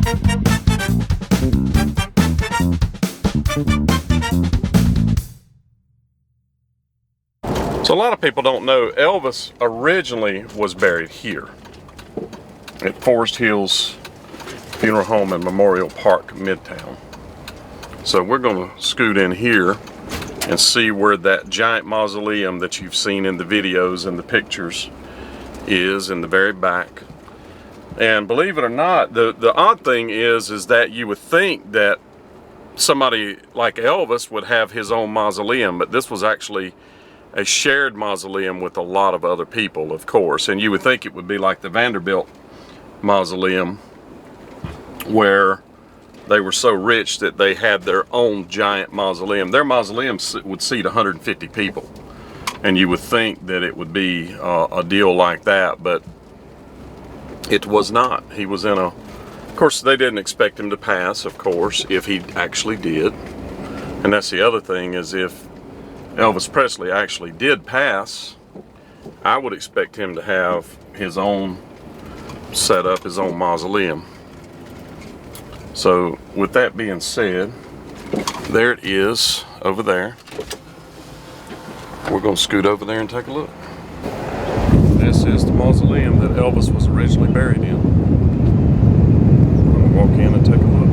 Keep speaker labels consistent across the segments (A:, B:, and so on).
A: So a lot of people don't know Elvis originally was buried here at Forest Hills Funeral Home and Memorial Park, Midtown. So we're going to scoot in here and see where that giant mausoleum that you've seen in the videos and the pictures is in the very back. And believe it or not, the odd thing is that you would think that somebody like Elvis would have his own mausoleum, but this was actually a shared mausoleum with a lot of other people, of course. And you would think it would be like the Vanderbilt Mausoleum, where they were so rich that they had their own giant mausoleum. Their mausoleum would seat 150 people, and you would think that it would be a deal like that, but it was not. He was in a, of course they didn't expect him to pass, of course, if he actually did. And that's the other thing, is if Elvis Presley actually did pass, I would expect him to have his own set up, his own mausoleum. So with that being said, there it is over there. We're going to scoot over there and take a look. This is the mausoleum that Elvis was originally buried in. I'm going to walk in and take a look.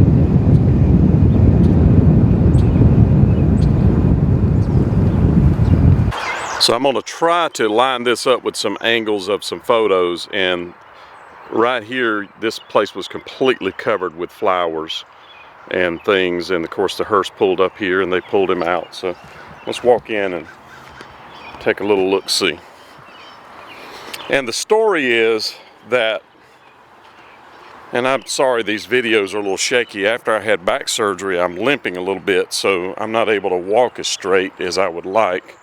A: So I'm going to try to line this up with some angles of some photos, and right here this place was completely covered with flowers and things, and of course the hearse pulled up here and they pulled him out. So let's walk in and take a little look-see. And the story is that, and I'm sorry these videos are a little shaky, after I had back surgery I'm limping a little bit, so I'm not able to walk as straight as I would like.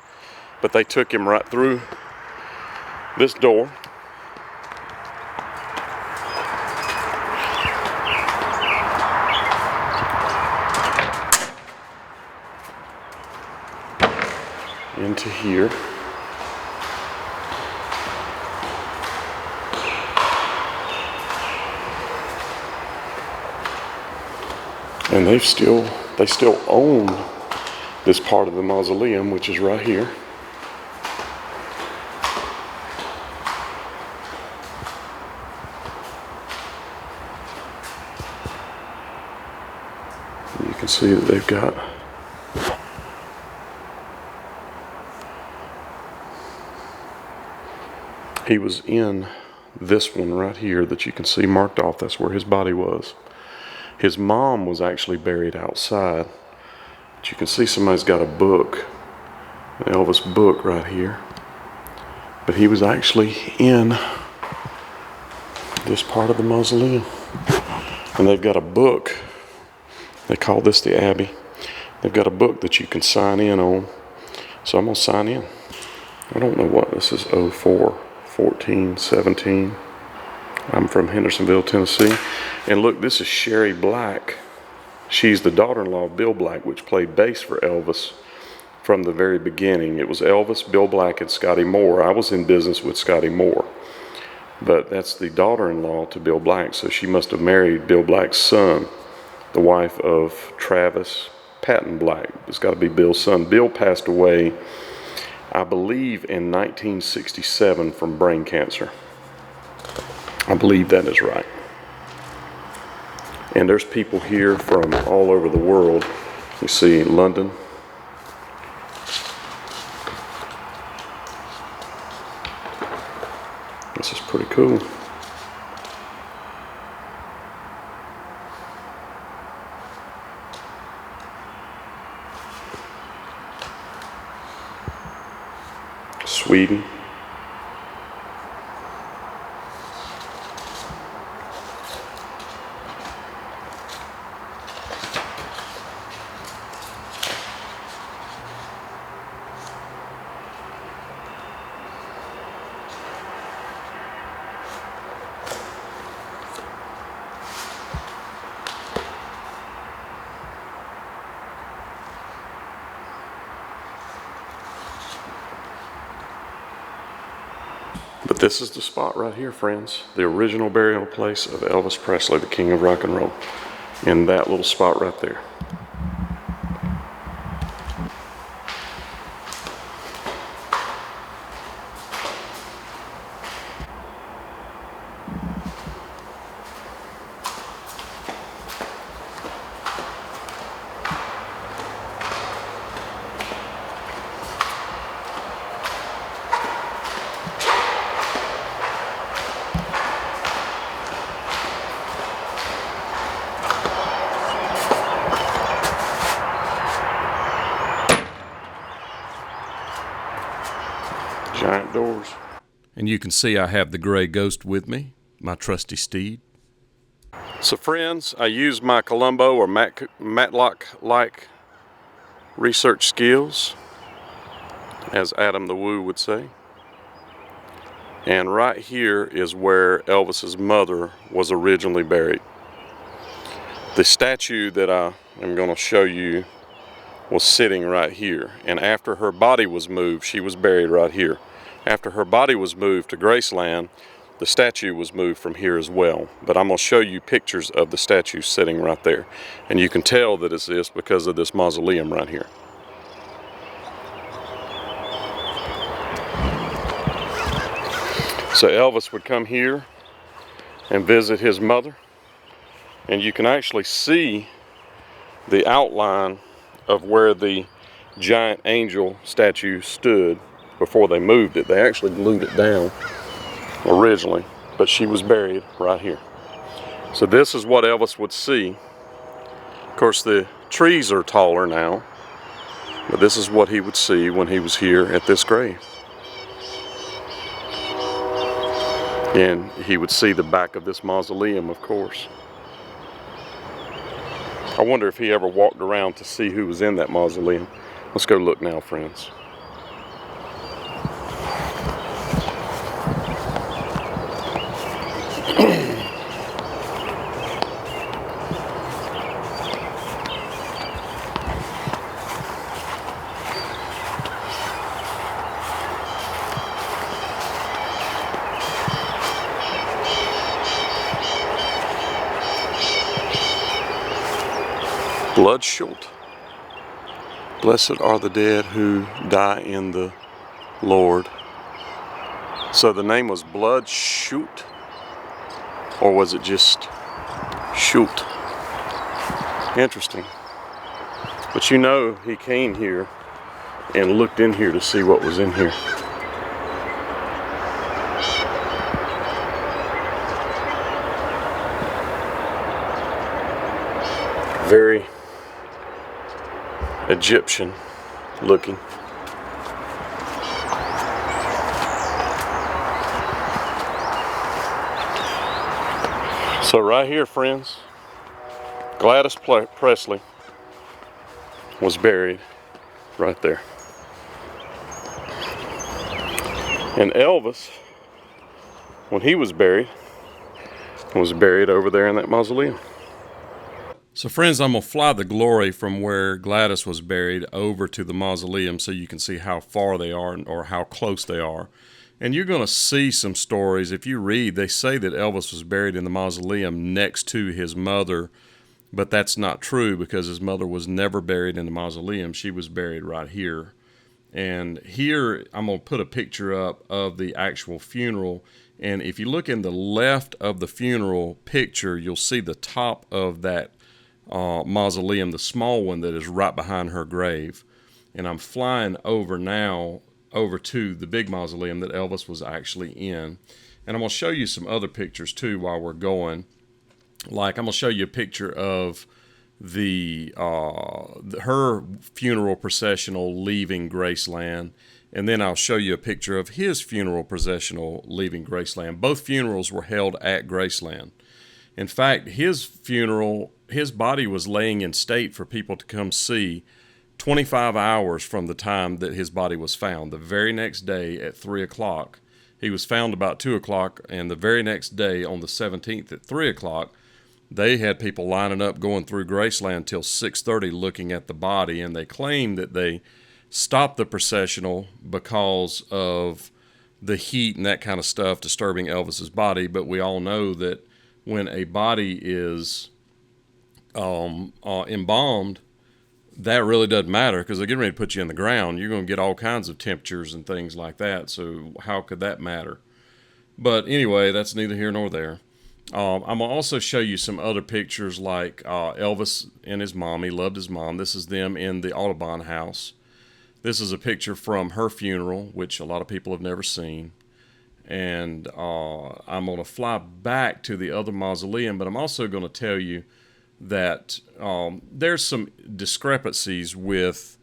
A: But they took him right through this door. Into here. And they still own this part of the mausoleum, which is right here. You can see that they've got he was in this one right here that you can see marked off. That's where his body was. His mom was actually buried outside. But you can see somebody's got a book, an Elvis book right here. But he was actually in this part of the mausoleum. And they've got a book. They call this the Abbey. They've got a book that you can sign in on. So I'm going to sign in. I don't know what this is, 04, 14, 17. I'm from Hendersonville, Tennessee. And look, this is Sherry Black. She's the daughter-in-law of Bill Black, which played bass for Elvis from the very beginning. It was Elvis, Bill Black, and Scotty Moore. I was in business with Scotty Moore. But that's the daughter-in-law to Bill Black, so she must have married Bill Black's son, the wife of Travis Patton Black. It's got to be Bill's son. Bill passed away, I believe, in 1967 from brain cancer. I believe that is right. And there's people here from all over the world. You see London. This is pretty cool. Sweden. This is the spot right here, friends. The original burial place of Elvis Presley, the king of rock and roll. In that little spot right there. Giant doors.
B: And you can see I have the gray ghost with me, my trusty steed.
A: So friends, I used my Columbo or Matlock-like research skills, as Adam the Woo would say. And right here is where Elvis's mother was originally buried. The statue that I am going to show you was sitting right here. And after her body was moved, she was buried right here. After her body was moved to Graceland, the statue was moved from here as well. But I'm going to show you pictures of the statue sitting right there. And you can tell that it's this because of this mausoleum right here. So Elvis would come here and visit his mother. And you can actually see the outline of where the giant angel statue stood before they moved it. They actually glued it down originally, but she was buried right here. So this is what Elvis would see. Of course, the trees are taller now, but this is what he would see when he was here at this grave. And he would see the back of this mausoleum, of course. I wonder if he ever walked around to see who was in that mausoleum. Let's go look now, friends. Bloodshot. Blessed are the dead who die in the Lord. So the name was Bloodshot, or was it just Shoot? Interesting. But you know, he came here and looked in here to see what was in here. Very Egyptian looking. So right here, friends, Gladys Presley was buried right there. And Elvis, when he was buried over there in that mausoleum.
B: So friends, I'm going to fly the glory from where Gladys was buried over to the mausoleum so you can see how far they are or how close they are. And you're going to see some stories. If you read, they say that Elvis was buried in the mausoleum next to his mother, but that's not true because his mother was never buried in the mausoleum. She was buried right here. And here, I'm going to put a picture up of the actual funeral. And if you look in the left of the funeral picture, you'll see the top of that mausoleum, the small one that is right behind her grave. And I'm flying over now over to the big mausoleum that Elvis was actually in. And I'm going to show you some other pictures too while we're going. Like I'm going to show you a picture of her funeral processional leaving Graceland. And then I'll show you a picture of his funeral processional leaving Graceland. Both funerals were held at Graceland. In fact, his funeral, his body was laying in state for people to come see 25 hours from the time that his body was found. The very next day at 3 o'clock, he was found about 2 o'clock, and the very next day on the 17th at 3 o'clock, they had people lining up going through Graceland till 6:30 looking at the body, and they claimed that they stopped the processional because of the heat and that kind of stuff disturbing Elvis's body. But we all know that when a body is embalmed, that really doesn't matter because they're getting ready to put you in the ground. You're going to get all kinds of temperatures and things like that. So how could that matter? But anyway, that's neither here nor there. I'm going to also show you some other pictures like Elvis and his mom. He loved his mom. This is them in the Audubon house. This is a picture from her funeral, which a lot of people have never seen. And I'm going to fly back to the other mausoleum, but I'm also going to tell you that there's some discrepancies with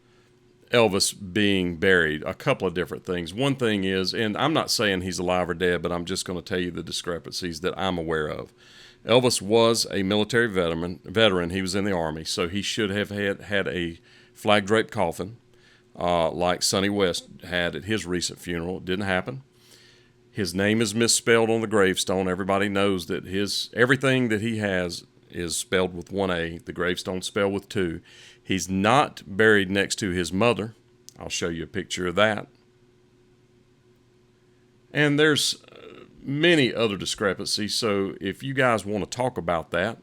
B: Elvis being buried. A couple of different things. One thing is, and I'm not saying he's alive or dead, but I'm just going to tell you the discrepancies that I'm aware of. Elvis was a military veteran. He was in the Army, so he should have had a flag-draped coffin like Sonny West had at his recent funeral. It didn't happen. His name is misspelled on the gravestone. Everybody knows that everything that he has is spelled with one A. The gravestone's spelled with two. He's not buried next to his mother. I'll show you a picture of that. And there's many other discrepancies, so if you guys want to talk about that,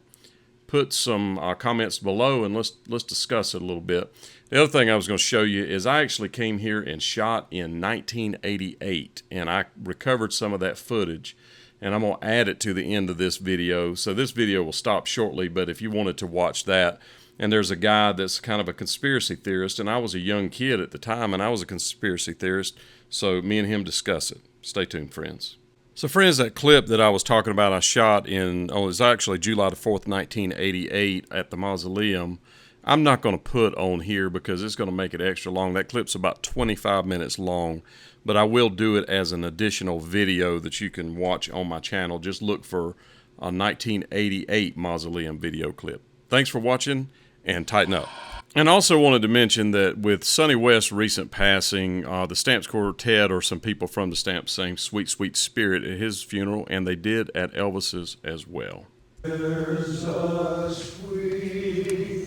B: put some comments below and let's discuss it a little bit. The other thing I was going to show you is I actually came here and shot in 1988, and I recovered some of that footage, and I'm going to add it to the end of this video. So this video will stop shortly, but if you wanted to watch that, and there's a guy that's kind of a conspiracy theorist, and I was a young kid at the time, and I was a conspiracy theorist, so me and him discuss it. Stay tuned, friends. So, friends, that clip that I was talking about, I shot it was actually July the 4th, 1988 at the Mausoleum. I'm not going to put on here because it's going to make it extra long. That clip's about 25 minutes long, but I will do it as an additional video that you can watch on my channel. Just look for a 1988 Mausoleum video clip. Thanks for watching, and tighten up. And also wanted to mention that with Sonny West's recent passing, the Stamps Quartet or some people from the Stamps sang Sweet, Sweet Spirit at his funeral, and they did at Elvis's as well. There's a sweet